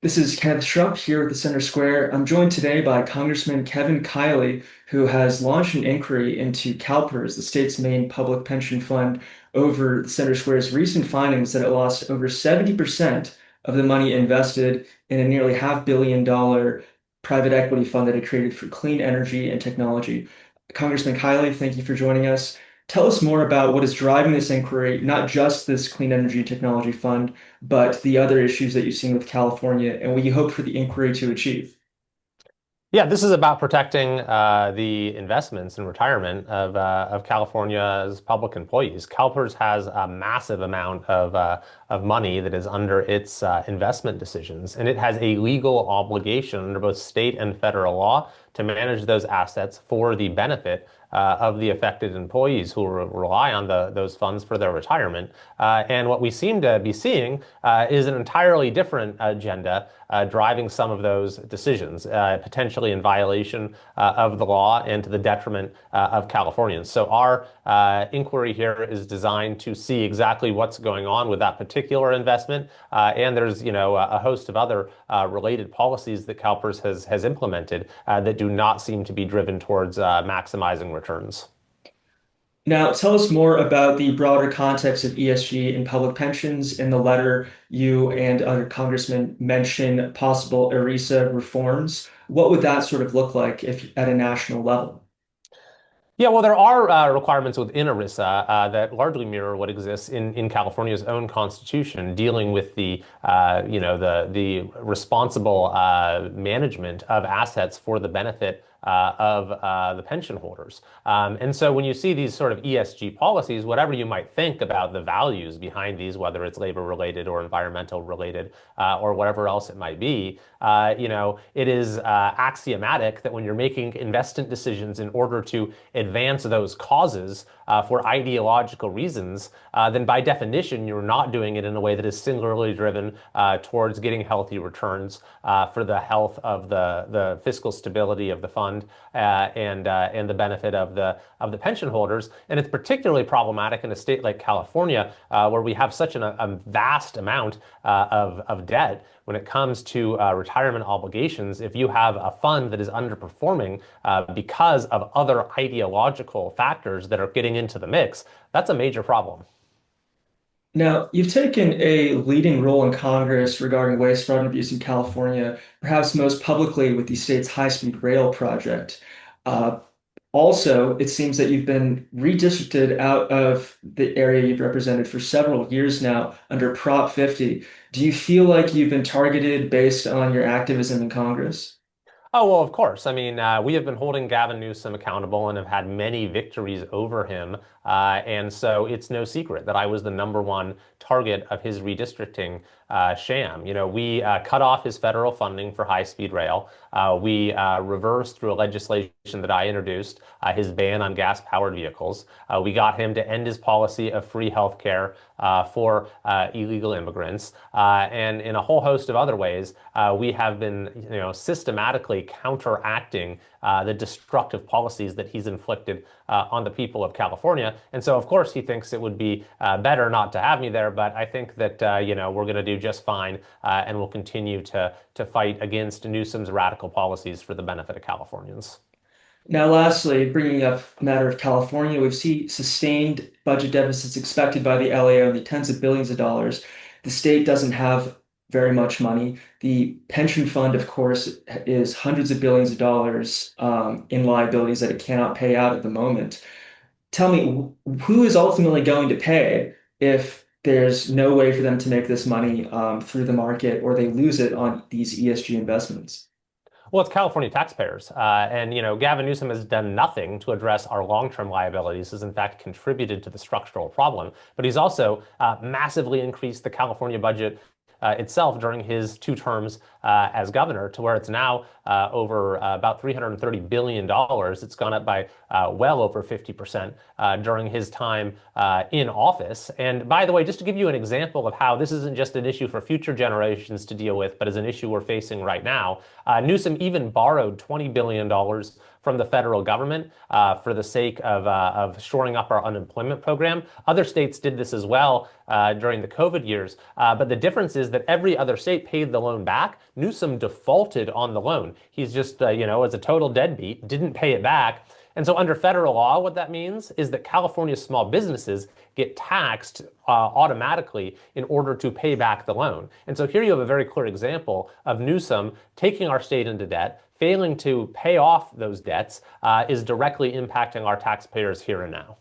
This is Kenneth Schrupp here at the Center Square. I'm joined today by Congressman Kevin Kiley, who has launched an inquiry into CalPERS, the state's main public pension fund, over the Center Square's recent findings that it lost over 70% of the money invested in a nearly $500 million private equity fund that it created for clean energy and technology. Congressman Kiley, thank you for joining us. Tell us more about what is driving this inquiry, not just this clean energy and technology fund, but the other issues that you've seen with California and what you hope for the inquiry to achieve. Yeah, this is about protecting the investments and retirement of California's public employees. CalPERS has a massive amount of money that is under its investment decisions, and it has a legal obligation under both state and federal law to manage those assets for the benefit of the affected employees who rely on those funds for their retirement. And what we seem to be seeing is an entirely different agenda driving some of those decisions, potentially in violation of the law and to the detriment of Californians. So our inquiry here is designed to see exactly what's going on with that particular investment. And there's, a host of other related policies that CalPERS has implemented that do not seem to be driven towards maximizing returns. Now, tell us more about the broader context of ESG and public pensions. In the letter, you and other congressmen mention possible ERISA reforms. What would that sort of look like if at a national level? Yeah, well, there are requirements within ERISA that largely mirror what exists in California's own constitution, dealing with the responsible management of assets for the benefit of the pension holders. And so when you see these sort of ESG policies, whatever you might think about the values behind these, whether it's labor related or environmental related or whatever else it might be, it is axiomatic that when you're making investment decisions in order to advance those causes for ideological reasons, then by definition, you're not doing it in a way that is singularly driven towards getting healthy returns for the health of the fiscal stability of the fund and the benefit of the pension holders. And it's particularly problematic in a state like California, where we have such a vast amount of debt when it comes to retirement obligations. If you have a fund that is underperforming because of other ideological factors that are getting into the mix, that's a major problem. Now, you've taken a leading role in Congress regarding waste, fraud, and abuse in California, perhaps most publicly with the state's high-speed rail project. Uh, Also, it seems that you've been redistricted out of the area you've represented for several years now under Prop 50. Do you feel like you've been targeted based on your activism in Congress? Oh, well, of course. I mean, we have been holding Gavin Newsom accountable and have had many victories over him. And so it's no secret that I was the number one target of his redistricting sham. We cut off his federal funding for high-speed rail. We reversed through a legislation that I introduced his ban on gas-powered vehicles. We got him to end his policy of free health care for illegal immigrants. And in a whole host of other ways, we have been, systematically counteracting the destructive policies that he's inflicted on the people of California. And so, of course, he thinks it would be better not to have me there. But I think that, we're going to do just fine and we'll continue to fight against Newsom's radical policies for the benefit of Californians. Now, lastly, bringing up the matter of California, we've seen sustained budget deficits expected by the LAO in the tens of billions of dollars. The state doesn't have very much money. The pension fund, of course, is hundreds of billions of dollars in liabilities that it cannot pay out at the moment. Tell me, who is ultimately going to pay if there's no way for them to make this money through the market or they lose it on these ESG investments? Well, it's California taxpayers. And, Gavin Newsom has done nothing to address our long-term liabilities, has in fact contributed to the structural problem. But he's also massively increased the California budget itself during his two terms as governor to where it's now over about $330 billion. It's gone up by well over 50% during his time in office. And by the way, just to give you an example of how this isn't just an issue for future generations to deal with, but is an issue we're facing right now, Newsom even borrowed $20 billion from the federal government for the sake of shoring up our unemployment program. Other states did this as well during the COVID years. But the difference is that every other state paid the loan back. Newsom defaulted on the loan. He's just, as a total deadbeat, didn't pay it back. And so under federal law, what that means is that California's small businesses get taxed automatically in order to pay back the loan. And so here you have a very clear example of Newsom taking our state into debt, failing to pay off those debts is directly impacting our taxpayers here and now.